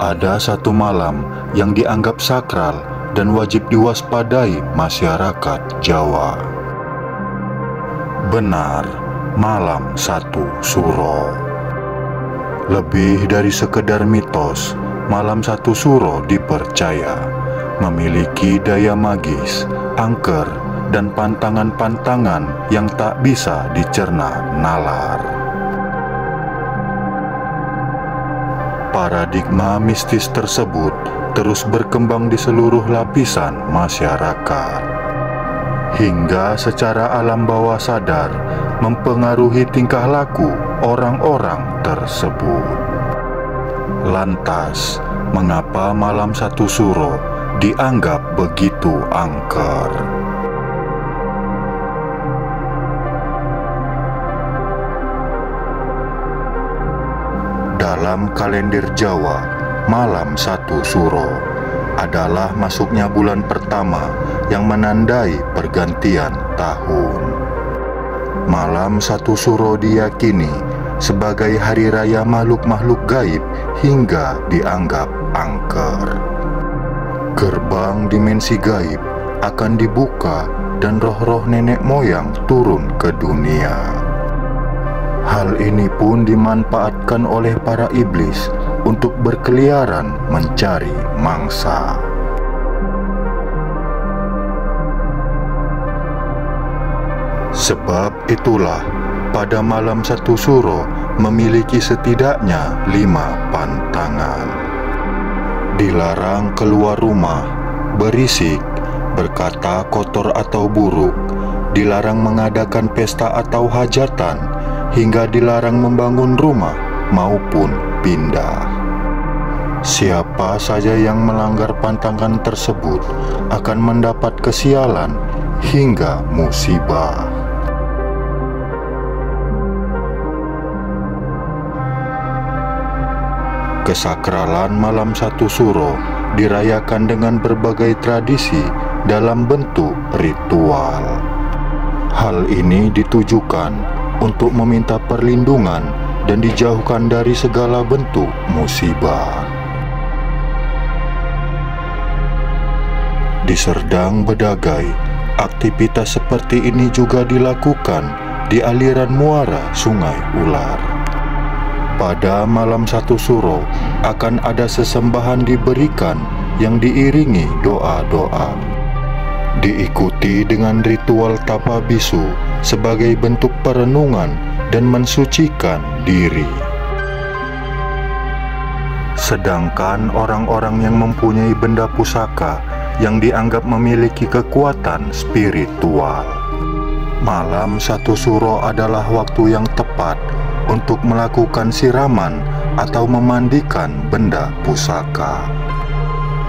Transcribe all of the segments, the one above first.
Ada satu malam yang dianggap sakral dan wajib diwaspadai masyarakat Jawa. Benar, malam satu suro. Lebih dari sekedar mitos, malam satu suro dipercaya memiliki daya magis, angker, dan pantangan-pantangan yang tak bisa dicerna nalar. Paradigma mistis tersebut terus berkembang di seluruh lapisan masyarakat, hingga secara alam bawah sadar mempengaruhi tingkah laku orang-orang tersebut. Lantas, mengapa malam satu suro dianggap begitu angker? Dalam kalender Jawa, malam satu suro adalah masuknya bulan pertama yang menandai pergantian tahun. Malam satu suro diyakini sebagai hari raya makhluk-makhluk gaib hingga dianggap angker. Gerbang dimensi gaib akan dibuka dan roh-roh nenek moyang turun ke dunia. Hal ini pun dimanfaatkan oleh para iblis untuk berkeliaran mencari mangsa. Sebab itulah pada malam satu suro memiliki setidaknya 5 pantangan. Dilarang keluar rumah, berisik, berkata kotor atau buruk, dilarang mengadakan pesta atau hajatan, hingga dilarang membangun rumah maupun pindah. Siapa saja yang melanggar pantangan tersebut akan mendapat kesialan hingga musibah. Kesakralan malam satu suro dirayakan dengan berbagai tradisi dalam bentuk ritual. Hal ini ditujukan untuk meminta perlindungan dan dijauhkan dari segala bentuk musibah. Di Serdang Bedagai, aktivitas seperti ini juga dilakukan di aliran muara Sungai Ular. Pada malam satu suro akan ada sesembahan diberikan yang diiringi doa-doa. Diikuti dengan ritual tapa bisu sebagai bentuk perenungan dan mensucikan diri. Sedangkan orang-orang yang mempunyai benda pusaka yang dianggap memiliki kekuatan spiritual, malam satu suro adalah waktu yang tepat untuk melakukan siraman atau memandikan benda pusaka.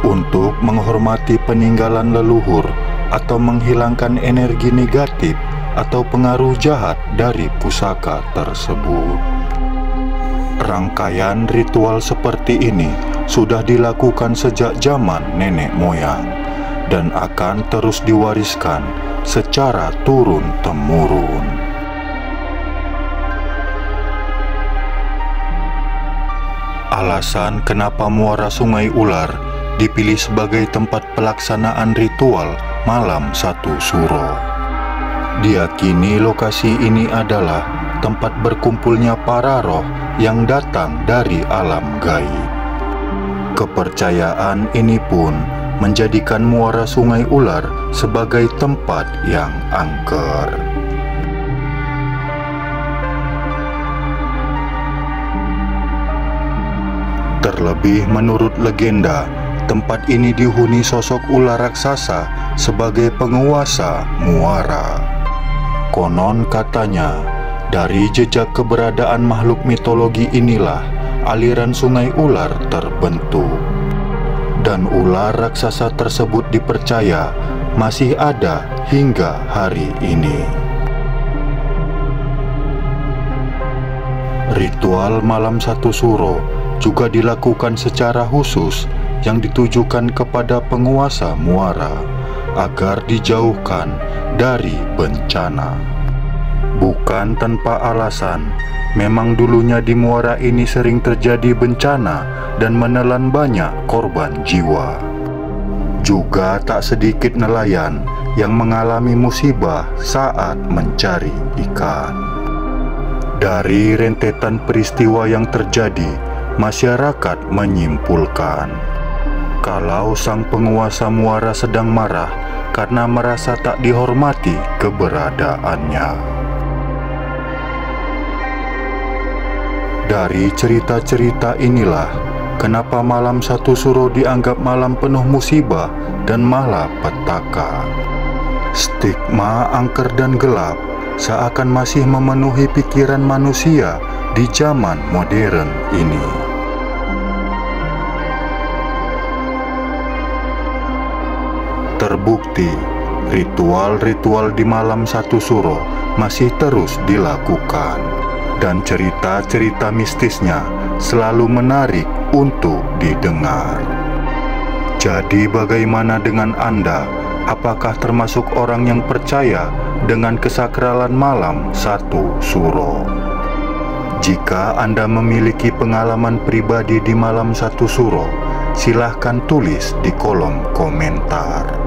Untuk menghormati peninggalan leluhur atau menghilangkan energi negatif atau pengaruh jahat dari pusaka tersebut. Rangkaian ritual seperti ini sudah dilakukan sejak zaman nenek moyang dan akan terus diwariskan secara turun-temurun. Alasan kenapa muara Sungai Ular dipilih sebagai tempat pelaksanaan ritual malam satu suro. Diyakini lokasi ini adalah tempat berkumpulnya para roh yang datang dari alam gaib. Kepercayaan ini pun menjadikan muara Sungai Ular sebagai tempat yang angker. Terlebih menurut legenda, tempat ini dihuni sosok ular raksasa sebagai penguasa muara. Konon katanya, dari jejak keberadaan makhluk mitologi inilah aliran Sungai Ular terbentuk. Dan ular raksasa tersebut dipercaya masih ada hingga hari ini. Ritual malam satu suro juga dilakukan secara khusus yang ditujukan kepada penguasa muara agar dijauhkan dari bencana. Bukan tanpa alasan, Memang dulunya di muara ini sering terjadi bencana dan menelan banyak korban jiwa. Juga tak sedikit nelayan yang mengalami musibah saat mencari ikan. Dari rentetan peristiwa yang terjadi, masyarakat menyimpulkan kalau sang penguasa muara sedang marah karena merasa tak dihormati keberadaannya. Dari cerita-cerita inilah kenapa malam satu suro dianggap malam penuh musibah dan malapetaka. Stigma angker dan gelap seakan masih memenuhi pikiran manusia di zaman modern ini. Terbukti, ritual-ritual di malam satu suro masih terus dilakukan, dan cerita-cerita mistisnya selalu menarik untuk didengar. Jadi bagaimana dengan Anda? Apakah termasuk orang yang percaya dengan kesakralan malam satu suro? Jika Anda memiliki pengalaman pribadi di malam satu suro, silahkan tulis di kolom komentar.